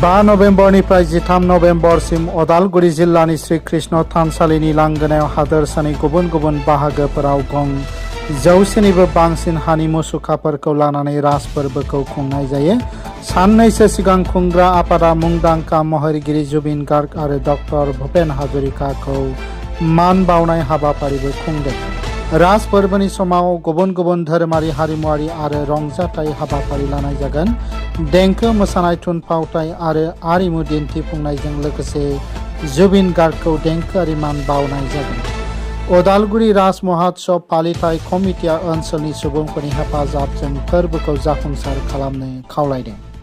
5 नभेम्बरनिफ्राय 13 नभेम्बरसिम अदालगुरि जिल्लानि श्री कृष्ण थानसालिनि लांगोनायाव हादोरसानि गुबुन गुबुन बाहागोफोराव गं 100निबो बांसिन हानि मुसुखाफोरखौ लानानै राज फोरबोखौ खुंनाय जायो। साननैसो सिगां खुंग्रा आफादा मुंदांखा महरगिरि जुबिन गार्ग आरो डक्टर भुपेन हाजरिकाखौ मान बावनाय हाबाफारिबो खुंदों। राज फोरबोनि समाव गुबुन गुबुन धोरोमारि, हारिमुआरि आरो रंजाथाइ हाबाफारि लानाय जागोन। देंखो, मोसानाय, थुनफावथाय आरो आरिमु दिन्थिफुंनायजों लोगोसे जुबिन गार्गखौ देंखोआरि मान बावनाय जागोन। अदालगुरि राज महोत्सव फालिथाय कमिटिया ओनसोलनि सुबुंफोरनि हेफाजाबजों फोरबोखौ जाफुंसार खालामनो खावलायदों।